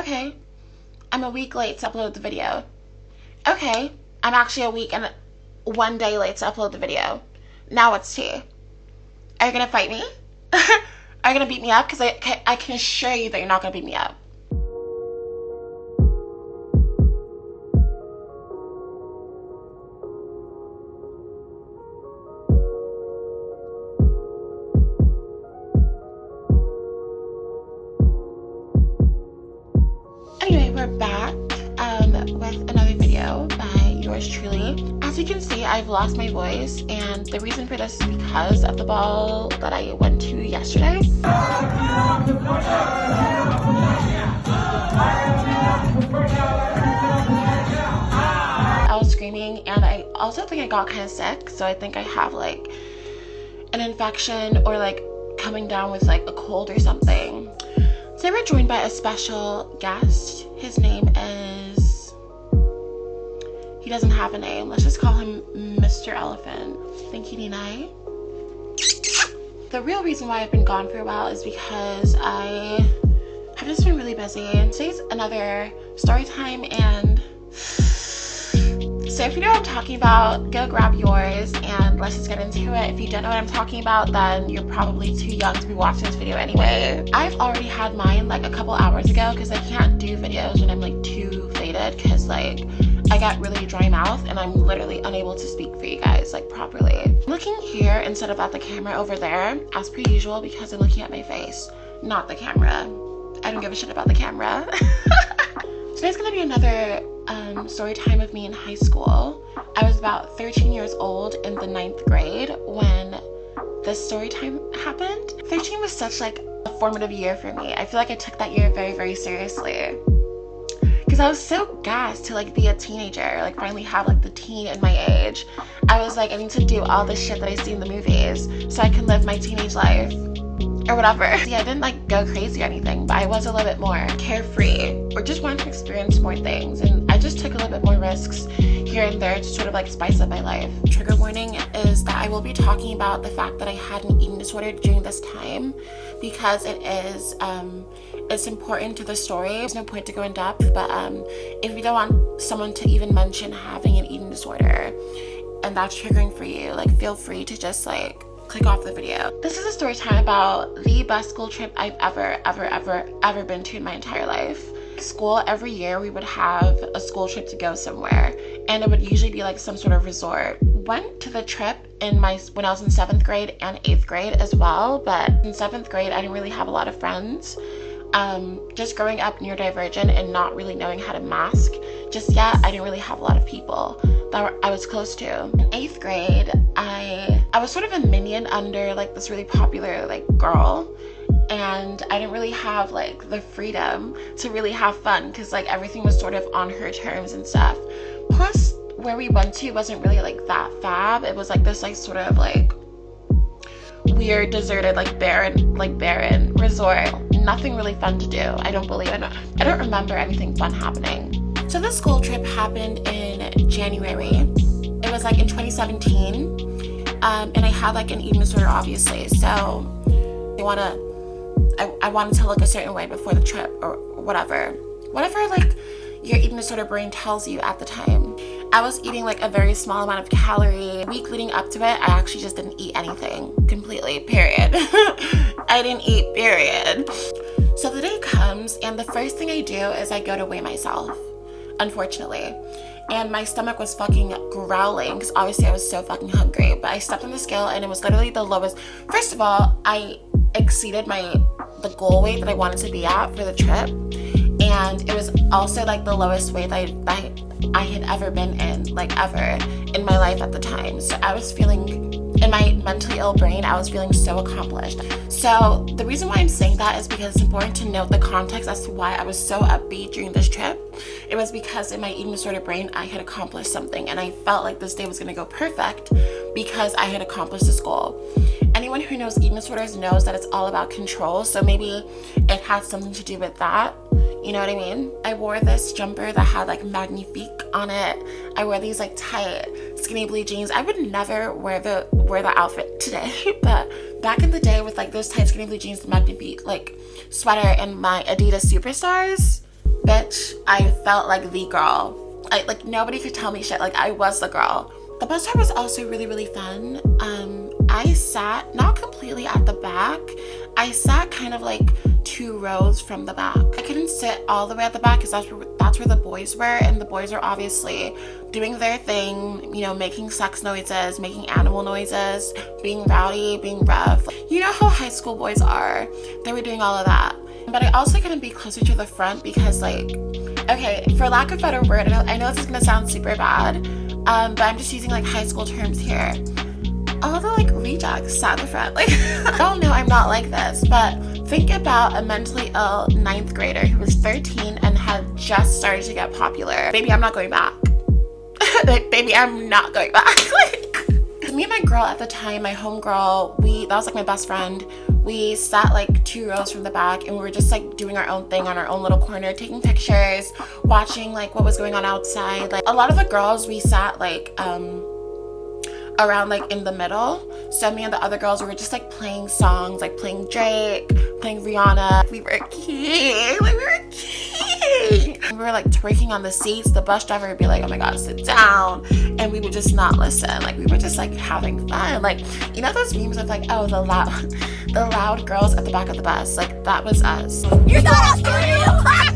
Okay, I'm a week late to upload the video. Okay, I'm actually a week and 1 day late to upload the video. Now what's tea? Are you gonna fight me? Are you gonna beat me up? Because I can assure you that you're not gonna beat me up. Anyway, we're back with another video by yours truly. As you can see, I've lost my voice, and the reason for this is because of the ball that I went to yesterday. I was screaming, and I also think I got kind of sick, so I think I have like an infection or like coming down with like a cold or something. Today we're joined by a special guest. His name is... he doesn't have a name. Let's just call him Mr. Elephant. Thank you, Nina. The real reason why I've been gone for a while is because I have just been really busy. Today's another story time, and so if you know what I'm talking about, go grab yours and let's just get into it. If you don't know what I'm talking about, then you're probably too young to be watching this video anyway. I've already had mine like a couple hours ago because I can't do videos when I'm like too faded, because like I got really dry mouth and I'm literally unable to speak for you guys like properly. I'm looking here instead of at the camera over there as per usual because I'm looking at my face, not the camera. I don't give a shit about the camera. Today's gonna be another story time of me in high school. I was about 13 years old in the 9th grade when this story time happened. 13 was such like a formative year for me. I feel like I took that year very, very seriously because I was so gassed to like be a teenager, like finally have like the teen in my age. I was like, I need to do all this shit that I see in the movies so I can live my teenage life or whatever. See, I didn't like go crazy or anything, but I was a little bit more carefree or just wanted to experience more things, and I just took a little bit more risks here and there to sort of like spice up my life. Trigger warning is that I will be talking about the fact that I had an eating disorder during this time because it is it's important to the story. There's no point to go in depth, but if you don't want someone to even mention having an eating disorder and that's triggering for you, like feel free to just like click off the video. This is a story time about the best school trip I've ever been to in my entire life. School, every year we would have a school trip to go somewhere, and it would usually be like some sort of resort. Went to the trip when I was in 7th grade and 8th grade as well, but in 7th grade I didn't really have a lot of friends. Just growing up neurodivergent and not really knowing how to mask just yet, I didn't really have a lot of people that I was close to. In 8th grade, I was sort of a minion under like this really popular like girl, and I didn't really have like the freedom to really have fun because like everything was sort of on her terms and stuff. Plus, where we went to wasn't really like that fab. It was like this like sort of like weird deserted like barren resort. Nothing really fun to do. I don't remember anything fun happening. So this school trip happened in January. It was like in 2017, and I had like an eating disorder obviously, so I wanted to look a certain way before the trip or whatever like your eating disorder brain tells you at the time. I was eating like a very small amount of calorie. Week leading up to it, I actually just didn't eat anything completely, period. I didn't eat, period. So the day comes, and the first thing I do is I go to weigh myself, unfortunately. And my stomach was fucking growling because obviously I was so fucking hungry. But I stepped on the scale and it was literally the lowest. First of all, I exceeded the goal weight that I wanted to be at for the trip. And it was also like the lowest weight that I had ever been in, like ever in my life at the time. So I was feeling, in my mentally ill brain, I was feeling so accomplished. So the reason why I'm saying that is because it's important to note the context as to why I was so upbeat during this trip. It was because in my eating disorder brain, I had accomplished something, and I felt like this day was gonna go perfect because I had accomplished this goal. Anyone who knows eating disorders knows that it's all about control, so maybe it had something to do with that. You know what I mean? I wore this jumper that had like magnifique on it. I wore these like tight skinny blue jeans. I would never wear the outfit today, but back in the day with like those tight skinny blue jeans, the magnifique like sweater, and my Adidas Superstars, bitch, I felt like the girl. Like nobody could tell me shit. Like I was the girl. The bus tour was also really, really fun. I sat not completely at the back. I sat kind of like 2 rows from the back. I couldn't sit all the way at the back because that's where the boys were, and the boys were obviously doing their thing, you know, making sex noises, making animal noises, being rowdy, being rough. You know how high school boys are. They were doing all of that. But I also couldn't be closer to the front because, like, okay, for lack of a better word, I know this is gonna sound super bad, but I'm just using like high school terms here. All the like rejects sat at the front. Like, I don't know, I'm not like this, but think about a mentally ill 9th grader who was 13 and had just started to get popular. Baby, I'm not going back. Like, baby, I'm not going back. Like, me and my girl at the time, my homegirl, that was like my best friend. We sat like 2 rows from the back, and we were just like doing our own thing on our own little corner, taking pictures, watching like what was going on outside. Like a lot of the girls, we sat like around like in the middle. So me and the other girls, we were just like playing songs, like playing Drake, playing Rihanna. We were king. Like we were king. We were like twerking on the seats. The bus driver would be like, oh my god, sit down, and we would just not listen. Like we were just like having fun. Like, you know those memes of like, oh, the loud girls at the back of the bus? Like that was us. You thought I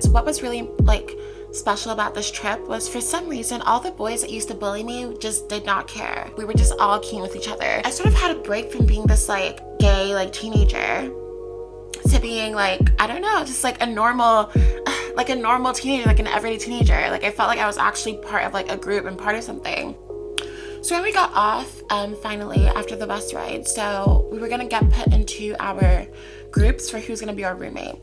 So what was really like special about this trip was, for some reason, all the boys that used to bully me just did not care. We were just all keen with each other. I sort of had a break from being this like gay like teenager to being like, I don't know, just like a normal teenager, like an everyday teenager. Like I felt like I was actually part of like a group and part of something. So when we got off, finally, after the bus ride, so we were gonna get put into our groups for who's gonna be our roommate.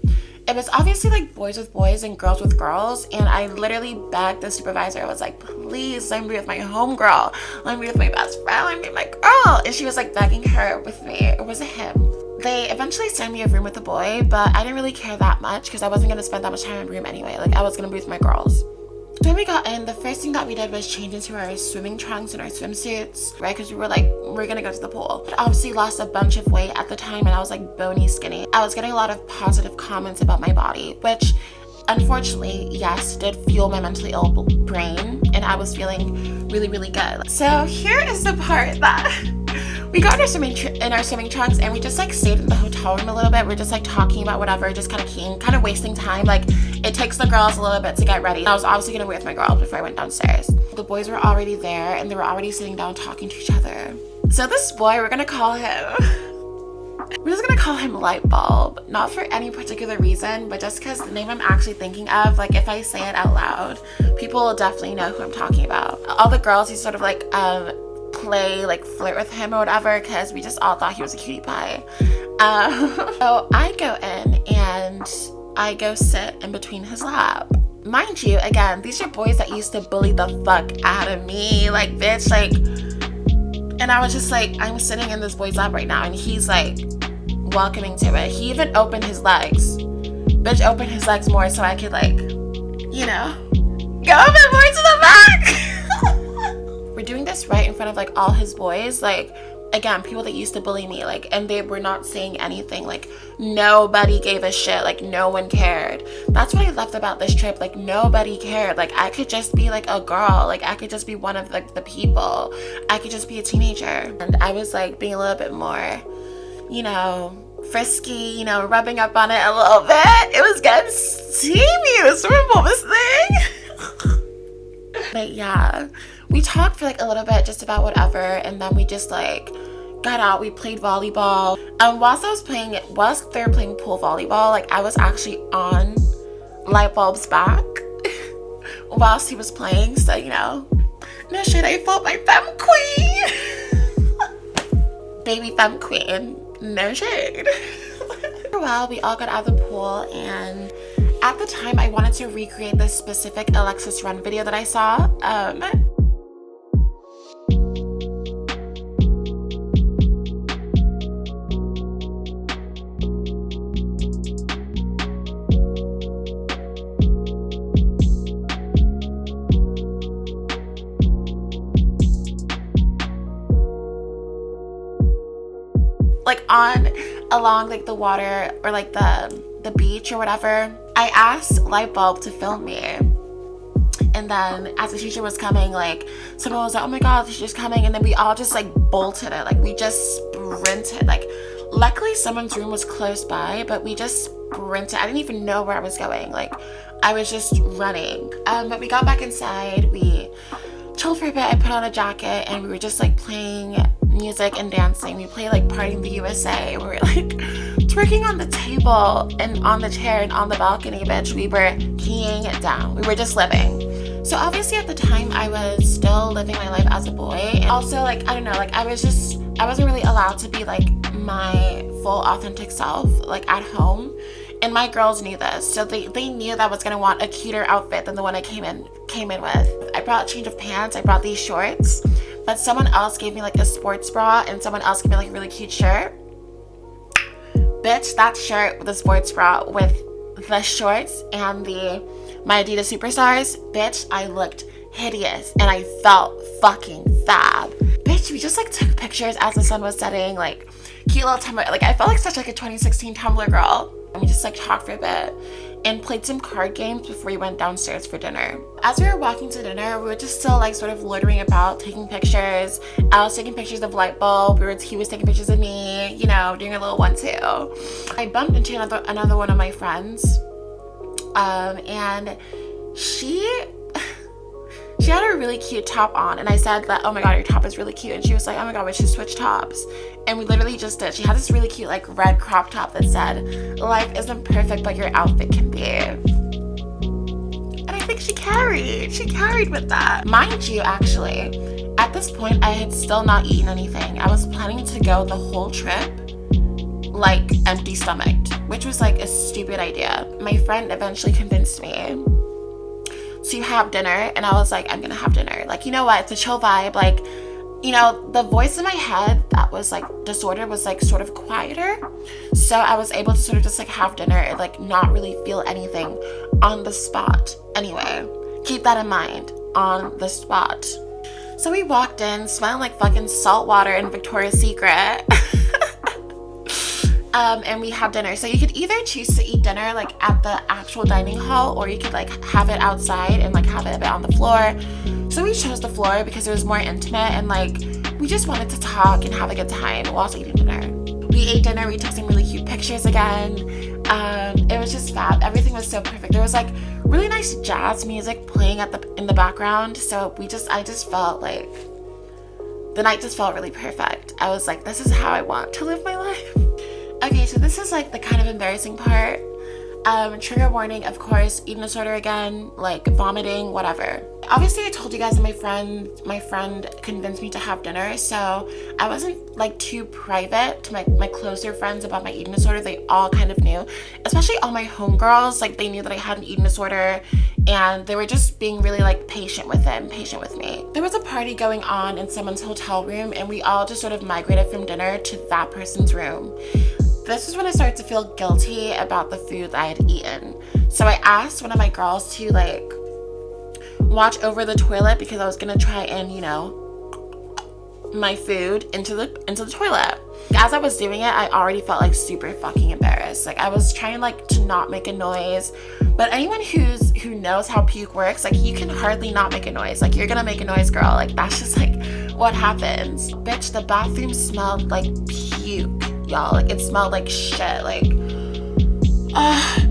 It was obviously like boys with boys and girls with girls, and I literally begged the supervisor. I was like, please let me be with my homegirl, let me be with my best friend, let me be with my girl. And she was like begging her with me, or was it him? They eventually signed me a room with a boy, but I didn't really care that much because I wasn't gonna spend that much time in a room anyway. Like I was gonna be with my girls. When we got in, the first thing that we did was change into our swimming trunks and our swimsuits, right? Because we were like, we're gonna go to the pool. I obviously lost a bunch of weight at the time, and I was like bony skinny. I was getting a lot of positive comments about my body, which unfortunately, yes, did fuel my mentally ill brain, and I was feeling really, really good. So here is the part that we got in our swimming trunks, and we just like stayed in the hotel room a little bit. We're just like talking about whatever, just kind of wasting time. Like it takes the girls a little bit to get ready. I was obviously gonna wait with my girls before I went downstairs. The boys were already there, and they were already sitting down talking to each other. So this boy, we're just gonna call him Light Bulb, not for any particular reason, but just because the name I'm actually thinking of, like if I say it out loud, people will definitely know who I'm talking about. All the girls, he sort of like flirt with him or whatever, because we just all thought he was a cutie pie. So I go in and I go sit in between his lap. Mind you, again, these are boys that used to bully the fuck out of me, like bitch, like, and I was just like, I'm sitting in this boy's lap right now, and he's like welcoming to it. He even opened his legs. Bitch opened his legs more so I could like, you know, go a bit more to the back. We're doing this right in front of like all his boys, like again, people that used to bully me, like, and they were not saying anything. Like nobody gave a shit. Like no one cared. That's what I loved about this trip. Like nobody cared. Like I could just be like a girl. Like I could just be one of like the people. I could just be a teenager. And I was like being a little bit more, you know, frisky, you know, rubbing up on it a little bit. It was getting steamy, the swimming pool, this thing. But yeah, we talked for like a little bit just about whatever, and then we just like got out, we played volleyball. Whilst they were playing pool volleyball, like I was actually on Lightbulb's back whilst he was playing, so you know, no shit, I felt my femme queen. Baby femme queen, no shade. For a while, we all got out of the pool, and at the time I wanted to recreate this specific Alexis Run video that I saw. like along like the water or like the beach or whatever. I asked light bulb to film me, and then as the teacher was coming, like someone was like, oh my god, the teacher's coming, and then we all just like bolted it, like we just sprinted. Like luckily someone's room was close by, but we just sprinted. I didn't even know where I was going, like I was just running. But we got back inside, we chilled for a bit. I put on a jacket and we were just like playing music and dancing. We played like Party in the USA. We were like twerking on the table and on the chair and on the balcony, bitch. We were peeing it down. We were just living. So obviously at the time I was still living my life as a boy, and also like I don't know, like I wasn't really allowed to be like my full authentic self like at home. And my girls knew this, so they knew that I was gonna want a cuter outfit than the one I came in with. I brought a change of pants, I brought these shorts, but someone else gave me like a sports bra and someone else gave me like a really cute shirt. Bitch, that shirt with the sports bra with the shorts and my Adidas Superstars, bitch, I looked hideous and I felt fucking fab. Bitch, we just like took pictures as the sun was setting, like cute little Tumblr. Like I felt like such like a 2016 Tumblr girl. And we just like talked for a bit and played some card games before we went downstairs for dinner. As we were walking to dinner, we were just still like sort of loitering about, taking pictures. I was taking pictures of Lightbulb. He was taking pictures of me, you know, doing a little 1-2. I bumped into another one of my friends, and she had a really cute top on, and I said that, oh my god, your top is really cute, and she was like, oh my god, we should switch tops. And we literally just did. She had this really cute like red crop top that said, life isn't perfect but your outfit can be. And I think she carried with that. Mind you, actually, at this point I had still not eaten anything. I was planning to go the whole trip like empty stomached, which was like a stupid idea. My friend eventually convinced me to have dinner, and I was like, I'm gonna have dinner. Like, you know what? It's a chill vibe. Like, you know, the voice in my head that was like disordered was like sort of quieter. So I was able to sort of just like have dinner and like not really feel anything on the spot. Anyway, keep that in mind, on the spot. So we walked in smelling like fucking salt water in Victoria's Secret. And we had dinner. So you could either choose to eat dinner like at the actual dining hall, or you could like have it outside and like have it a bit on the floor. So we chose the floor because it was more intimate, and like we just wanted to talk and have a good time while also eating dinner. We ate dinner, we took some really cute pictures again. It was just fab. Everything was so perfect. There was like really nice jazz music playing in the background. So I just felt like the night just felt really perfect. I was like, this is how I want to live my life. Okay, so this is like the kind of embarrassing part. Trigger warning, of course, eating disorder again, like vomiting, whatever. Obviously I told you guys that my friend convinced me to have dinner, so I wasn't like too private to my closer friends about my eating disorder. They all kind of knew, especially all my homegirls. Like they knew that I had an eating disorder, and they were just being really like patient with me. There was a party going on in someone's hotel room, and we all just sort of migrated from dinner to that person's room. This is when I started to feel guilty about the food that I had eaten. So I asked one of my girls to like watch over the toilet because I was gonna try and, you know, my food into the toilet. As I was doing it, I already felt like super fucking embarrassed. Like I was trying like to not make a noise, but anyone who knows how puke works, like you can hardly not make a noise. Like you're gonna make a noise, girl. Like that's just like what happens. Bitch, the bathroom smelled like puke. Y'all, like it smelled like shit. Like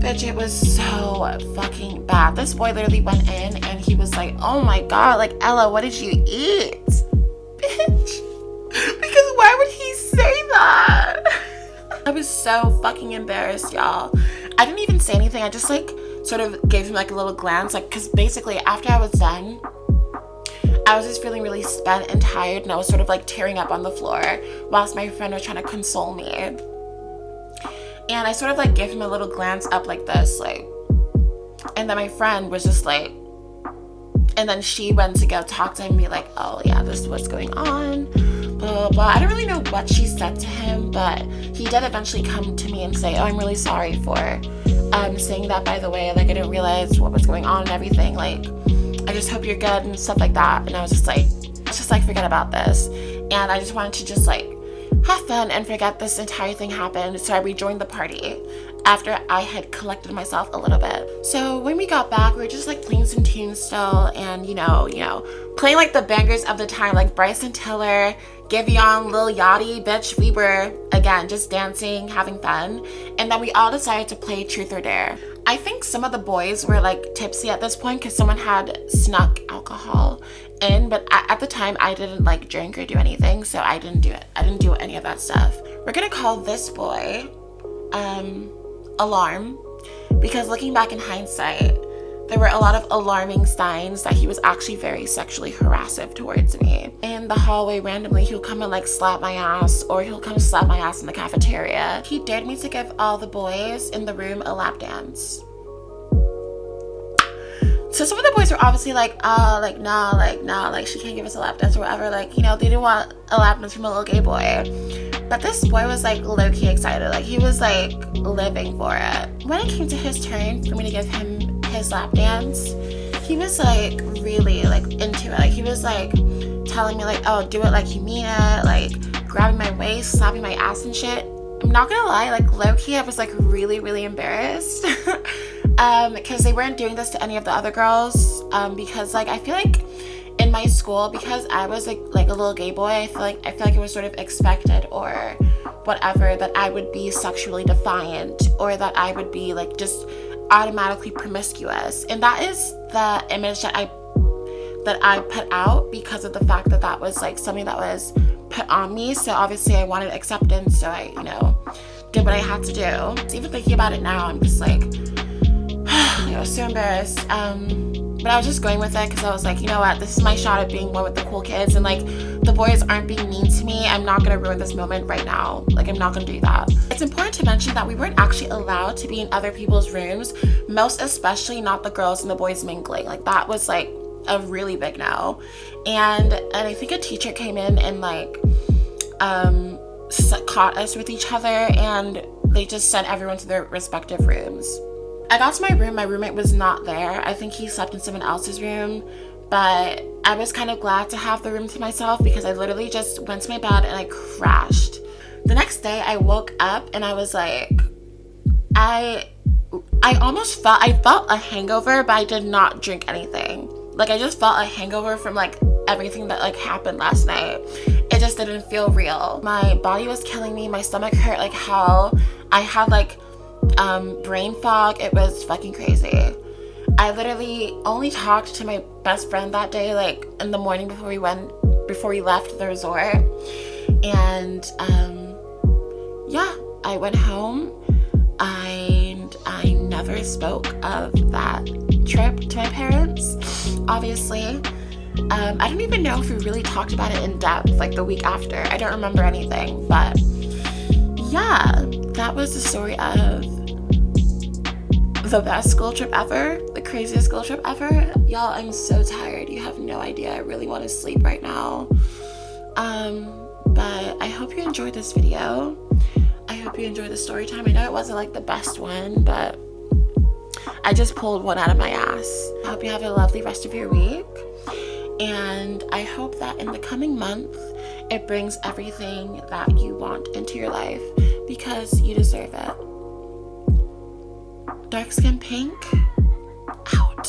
bitch, it was so fucking bad. This boy literally went in and he was like, oh my god, like Ella, what did you eat? Bitch, because why would he say that? I was so fucking embarrassed, y'all. I didn't even say anything. I just like sort of gave him like a little glance, like because basically after I was done, I was just feeling really spent and tired, and I was sort of like tearing up on the floor whilst my friend was trying to console me. And I sort of like gave him a little glance up like this, like, and then my friend was just like, and then she went to go talk to him and be like, oh yeah, this is what's going on, blah, blah, blah. I don't really know what she said to him, but he did eventually come to me and say, oh, I'm really sorry for saying that, by the way, like I didn't realize what was going on and everything, like I just hope you're good and stuff like that. And I was just like, let's just like forget about this. And I just wanted to just like have fun and forget this entire thing happened. So I rejoined the party after I had collected myself a little bit. So when we got back, we were just like playing some tunes still, and you know, playing like the bangers of the time, like Bryson Tiller, Giveon, Lil Yachty. Bitch, we were again just dancing, having fun, and then we all decided to play Truth or Dare. I think some of the boys were like tipsy at this point because someone had snuck alcohol in, but at the time I didn't like drink or do anything, so I didn't do it. I didn't do any of that stuff. We're gonna call this boy Alarm, because looking back in hindsight, there were a lot of alarming signs that he was actually very sexually harassive towards me. In the hallway, randomly, he'll come and like slap my ass, or he'll come slap my ass in the cafeteria. He dared me to give all the boys in the room a lap dance. So some of the boys were obviously like, nah, she can't give us a lap dance or whatever. Like, you know, they didn't want a lap dance from a little gay boy. But this boy was like low-key excited. Like, he was like living for it. When it came to his turn for me to give him his lap dance, he was like really like into it. Like, he was like telling me like, oh, do it like you mean it, like grabbing my waist, slapping my ass and shit. I'm not gonna lie, like low-key I was like really embarrassed because they weren't doing this to any of the other girls, because like I feel like in my school, because I was like a little gay boy, I feel like it was sort of expected or whatever that I would be sexually defiant, or that I would be like just automatically promiscuous. And that is the image that I put out because of the fact that that was like something that was put on me. So obviously I wanted acceptance, so I, you know, did what I had to do. So even thinking about it now, I'm just like I was so embarrassed. But I was just going with it because I was like, you know what, this is my shot at being one with the cool kids, and like the boys aren't being mean to me. I'm not gonna ruin this moment right now. Like, I'm not gonna do that. It's important to mention that we weren't actually allowed to be in other people's rooms, most especially not the girls and the boys mingling. Like, that was like a really big no. And I think a teacher came in and like caught us with each other, and they just sent everyone to their respective rooms. I got to my room, my roommate was not there. I think he slept in someone else's room, but I was kind of glad to have the room to myself because I literally just went to my bed and I crashed. The next day I woke up and I was like, I felt a hangover, but I did not drink anything. Like, I just felt a hangover from like everything that like happened last night. It just didn't feel real. My body was killing me, my stomach hurt like hell. I had like brain fog. It was fucking crazy. I literally only talked to my best friend that day, like in the morning before we left the resort. And yeah, I went home and I never spoke of that trip to my parents, obviously. I don't even know if we really talked about it in depth like the week after. I don't remember anything, but yeah, that was the story of the best school trip ever, the craziest school trip ever. Y'all, I'm so tired. You have no idea. I really want to sleep right now. But I hope you enjoyed this video. I hope you enjoyed the story time. I know it wasn't like the best one, but I just pulled one out of my ass. I hope you have a lovely rest of your week. And I hope that in the coming month, it brings everything that you want into your life, because you deserve it. Dark Skin Pink, out.